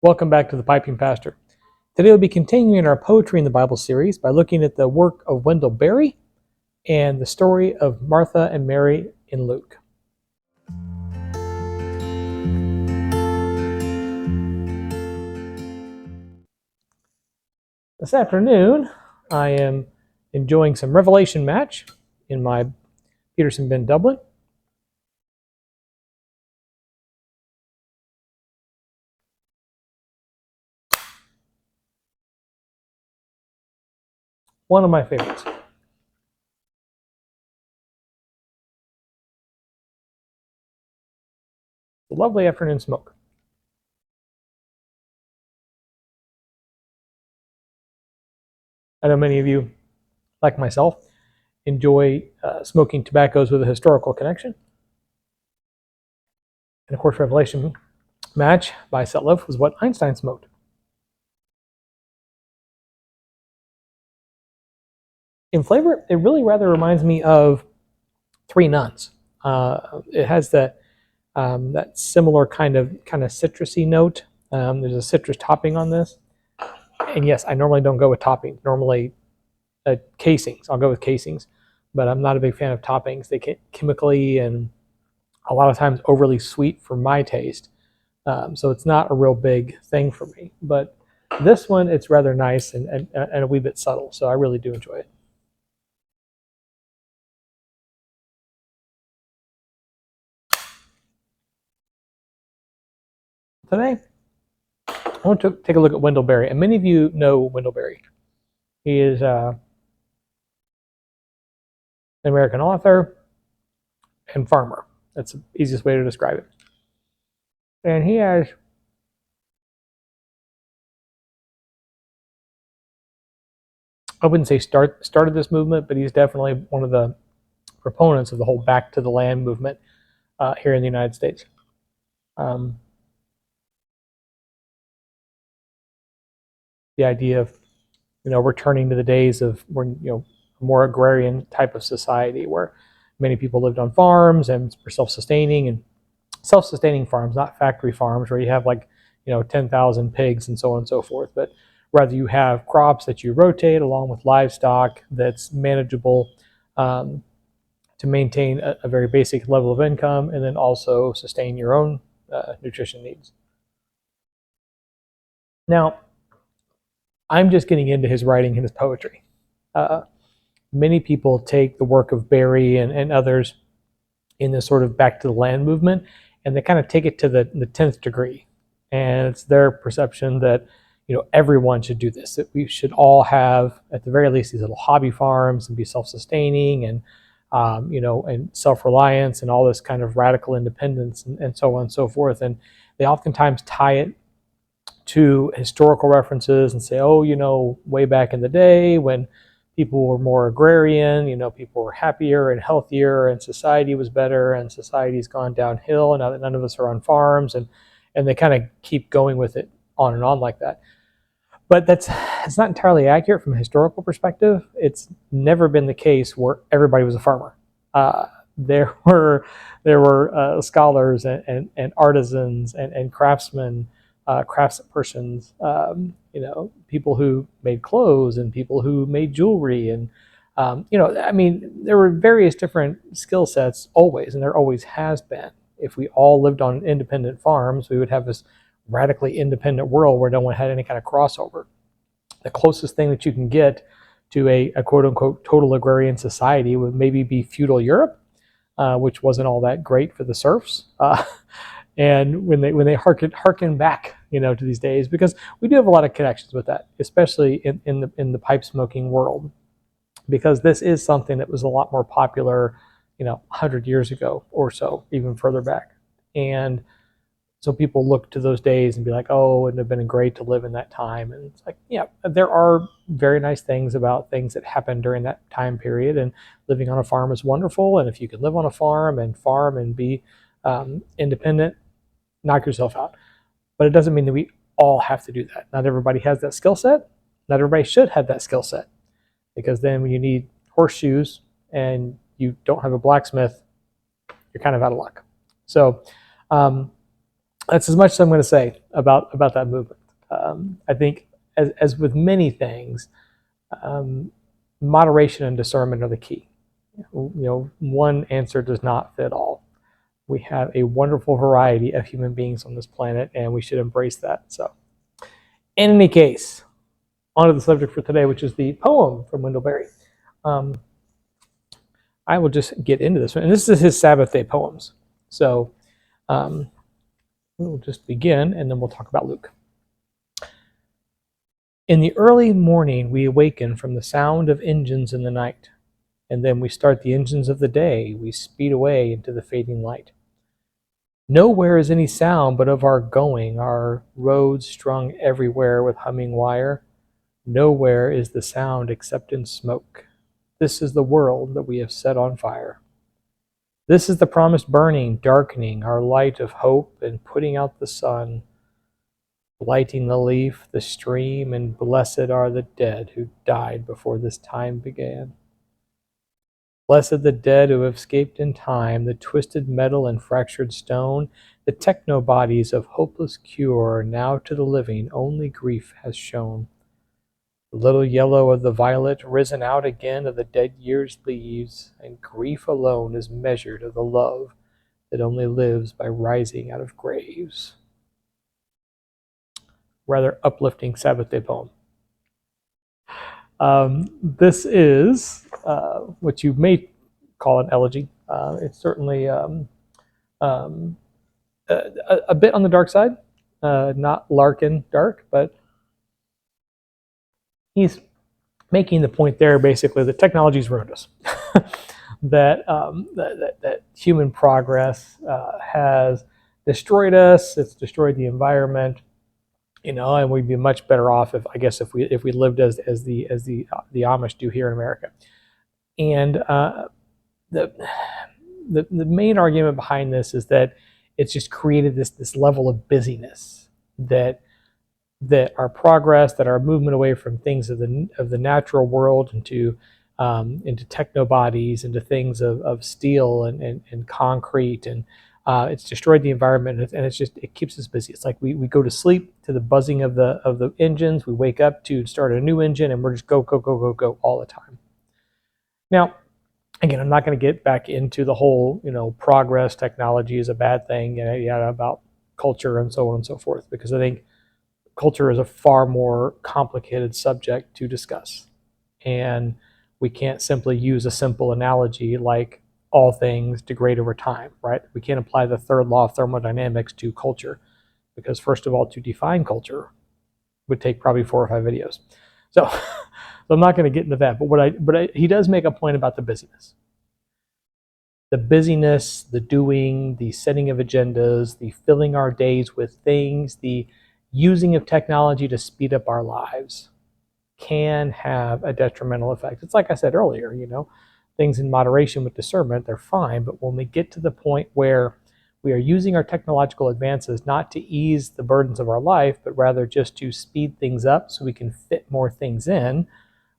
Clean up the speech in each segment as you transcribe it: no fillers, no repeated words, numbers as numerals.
Welcome back to the Piping Pastor. Today we'll be continuing our Poetry in the Bible series by looking at the work of Wendell and the story of Martha and Mary in Luke. This afternoon, I am enjoying some Revelation match in my Peterson bin doublet. One of my favorites. A lovely afternoon smoke. I know many of you, like myself, enjoy smoking tobaccos with a historical connection. And of course, Revelation match by Setliff was what Einstein smoked. In flavor, it really rather reminds me of Three Nuns. It has that similar kind of citrusy note. There's a citrus topping on this, and yes, I normally don't go with toppings. Normally, casings. I'll go with casings, but I'm not a big fan of toppings. They get chemically and a lot of times overly sweet for my taste. So it's not a real big thing for me. But this one, it's rather nice and a wee bit subtle. So I really do enjoy it. Today, I want to take a look at Wendell Berry. And many of you know Wendell Berry. He is an American author and farmer. That's the easiest way to describe it. And he has I wouldn't say started this movement, but he's definitely one of the proponents of the whole back to the land movement here in the United States. The idea of returning to the days of a more agrarian type of society where many people lived on farms and were self-sustaining farms, not factory farms where you have 10,000 pigs and so on and so forth, but rather you have crops that you rotate along with livestock that's manageable to maintain a very basic level of income and then also sustain your own nutrition needs. Now, I'm just getting into his writing and his poetry. Many people take the work of Berry and others in this sort of back to the land movement, and they kind of take it to the 10th degree. And it's their perception that everyone should do this, that we should all have, at the very least, these little hobby farms and be self-sustaining and and self-reliance and all this kind of radical independence and so on and so forth. And they oftentimes tie it to historical references and say, oh, way back in the day when people were more agrarian, people were happier and healthier and society was better and society's gone downhill and now that none of us are on farms, and they kind of keep going with it on and on like that. But it's not entirely accurate from a historical perspective. It's never been the case where everybody was a farmer. There were scholars and artisans and craftsmen, craftspersons, people who made clothes and people who made jewelry, and there were various different skill sets always, and there always has been. If we all lived on independent farms, we would have this radically independent world where no one had any kind of crossover. The closest thing that you can get to a quote unquote total agrarian society would maybe be feudal Europe, which wasn't all that great for the serfs. And when they harken back, to these days, because we do have a lot of connections with that, especially in the pipe smoking world, because this is something that was a lot more popular, 100 years ago or so, even further back. And so people look to those days and be like, oh, it would have been great to live in that time. And it's like, yeah, there are very nice things about things that happened during that time period. And living on a farm is wonderful. And if you can live on a farm and be independent, knock yourself out. But it doesn't mean that we all have to do that. Not everybody has that skill set. Not everybody should have that skill set. Because then when you need horseshoes and you don't have a blacksmith, you're kind of out of luck. So That's as much as I'm going to say about that movement. I think, as with many things, um, moderation and discernment are the key. One answer does not fit all. We have a wonderful variety of human beings on this planet, and we should embrace that. So, in any case, on to the subject for today, which is the poem from Wendell Berry. Um, I will just get into this one, and this is his Sabbath day poems. So, um, we'll just begin, and then we'll talk about Luke. In the early morning, we awaken from the sound of engines in the night, and then we start the engines of the day. We speed away into the fading light. Nowhere is any sound but of our going, our roads strung everywhere with humming wire. Nowhere is the sound except in smoke. This is the world that we have set on fire. This is the promised burning, darkening our light of hope and putting out the sun, lighting the leaf, the stream, and blessed are the dead who died before this time began. Blessed the dead who have escaped in time, the twisted metal and fractured stone, the techno-bodies of hopeless cure, now to the living only grief has shown. The little yellow of the violet risen out again of the dead year's leaves, and grief alone is measured of the love that only lives by rising out of graves. Rather uplifting Sabbath day poem. This is what you may call an elegy. It's certainly a bit on the dark side, not Larkin dark, but he's making the point there basically that technology's ruined us. that human progress has destroyed us. It's destroyed the environment, and we'd be much better off if we lived as the Amish do here in America. And the main argument behind this is that it's just created this level of busyness that our progress, that our movement away from things of the natural world into techno bodies, into things of steel and concrete, and it's destroyed the environment, and it keeps us busy. It's like we go to sleep to the buzzing of the engines, we wake up to start a new engine, and we're just go all the time. Now, again, I'm not going to get back into the whole progress, technology is a bad thing, about culture and so on and so forth, because I think culture is a far more complicated subject to discuss. And we can't simply use a simple analogy like all things degrade over time, right? We can't apply the third law of thermodynamics to culture, because first of all, to define culture would take probably 4 or 5 videos. So I'm not going to get into that. But he does make a point about the busyness. The busyness, the doing, the setting of agendas, the filling our days with things, the using of technology to speed up our lives can have a detrimental effect. It's like I said earlier, things in moderation with discernment, they're fine. But when we get to the point where we are using our technological advances not to ease the burdens of our life, but rather just to speed things up so we can fit more things in,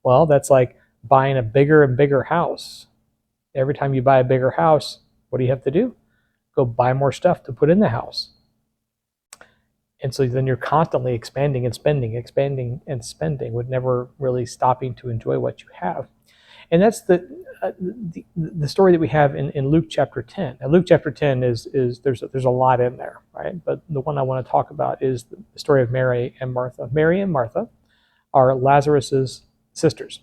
well, that's like buying a bigger and bigger house. Every time you buy a bigger house, what do you have to do? Go buy more stuff to put in the house. And so then you're constantly expanding and spending with never really stopping to enjoy what you have. And that's the story that we have in Luke chapter 10. Now, Luke chapter 10 is there's a lot in there, right? But the one I want to talk about is the story of Mary and Martha. Mary and Martha are Lazarus's sisters.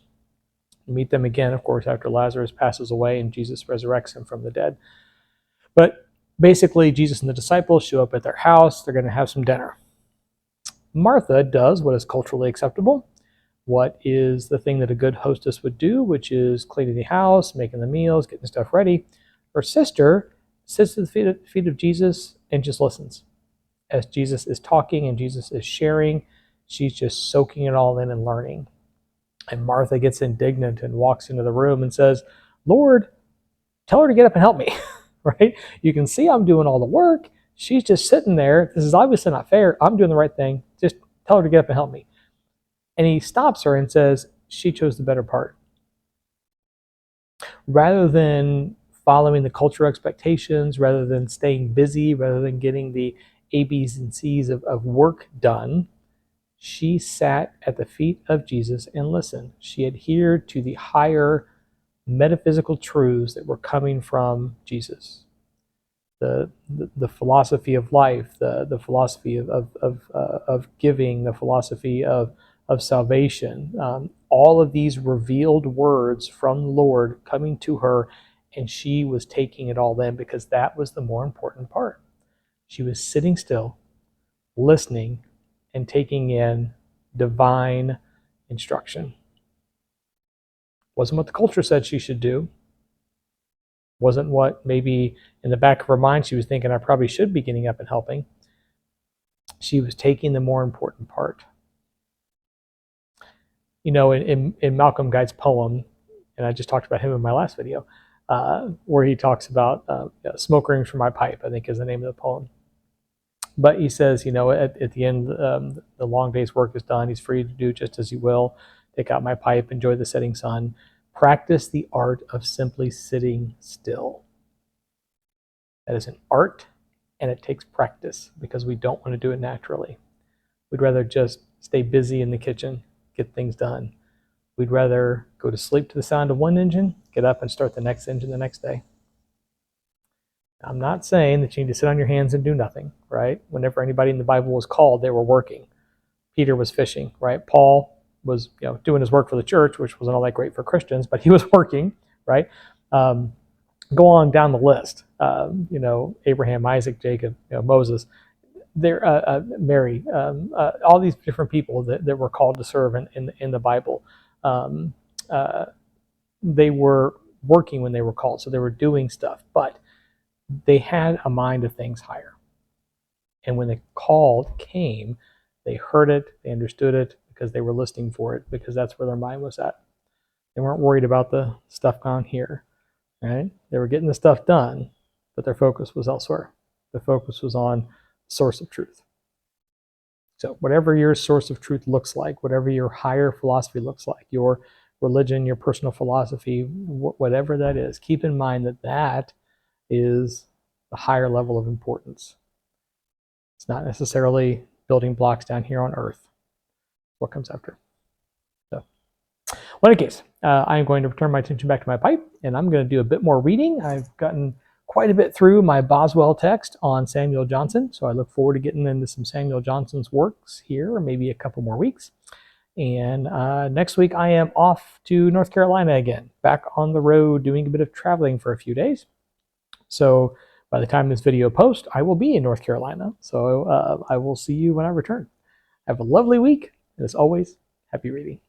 We meet them again, of course, after Lazarus passes away and Jesus resurrects him from the dead. But basically, Jesus and the disciples show up at their house. They're going to have some dinner. Martha does what is culturally acceptable, what is the thing that a good hostess would do, which is cleaning the house, making the meals, getting stuff ready. Her sister sits at the feet of Jesus and just listens. As Jesus is talking and Jesus is sharing, she's just soaking it all in and learning. And Martha gets indignant and walks into the room and says, "Lord, tell her to get up and help me." Right? You can see I'm doing all the work. She's just sitting there. This is obviously not fair. I'm doing the right thing. Just tell her to get up and help me. And he stops her and says, she chose the better part. Rather than following the cultural expectations, rather than staying busy, rather than getting the A, B's, and C's of work done. She sat at the feet of Jesus and listened. She adhered to the higher metaphysical truths that were coming from Jesus. The philosophy of life, the philosophy of giving, the philosophy of salvation, all of these revealed words from the Lord coming to her, and she was taking it all in because that was the more important part. She was sitting still, listening, and taking in divine instruction. Wasn't what the culture said she should do. Wasn't what maybe in the back of her mind she was thinking, I probably should be getting up and helping. She was taking the more important part. You know, in Malcolm Guite's poem, and I just talked about him in my last video, where he talks about smoke rings from my pipe, I think is the name of the poem. But he says, you know, at the end, the long day's work is done. He's free to do just as he will. Take out my pipe, enjoy the setting sun. Practice the art of simply sitting still. That is an art, and it takes practice because we don't want to do it naturally. We'd rather just stay busy in the kitchen, get things done. We'd rather go to sleep to the sound of one engine, get up and start the next engine the next day. I'm not saying that you need to sit on your hands and do nothing, right? Whenever anybody in the Bible was called, they were working. Peter was fishing, right? Paul was, doing his work for the church, which wasn't all that great for Christians, but he was working, right? Go on down the list. Abraham, Isaac, Jacob, Moses, Mary, all these different people that were called to serve in the Bible. They were working when they were called, so they were doing stuff, but they had a mind of things higher. And when the call came, they heard it, they understood it because they were listening for it, because that's where their mind was at. They weren't worried about the stuff down here, right? They were getting the stuff done, but their focus was elsewhere. The focus was on the source of truth. So whatever your source of truth looks like, whatever your higher philosophy looks like, your religion, your personal philosophy, whatever that is, keep in mind that that is the higher level of importance. It's not necessarily building blocks down here on earth. What comes after. So, well, in any case, I'm going to return my attention back to my pipe, and I'm going to do a bit more reading. I've gotten quite a bit through my Boswell text on Samuel Johnson, so I look forward to getting into some Samuel Johnson's works here, or maybe a couple more weeks. And next week, I am off to North Carolina again, back on the road doing a bit of traveling for a few days. So by the time this video posts, I will be in North Carolina. So I will see you when I return. Have a lovely week. And as always, happy reading.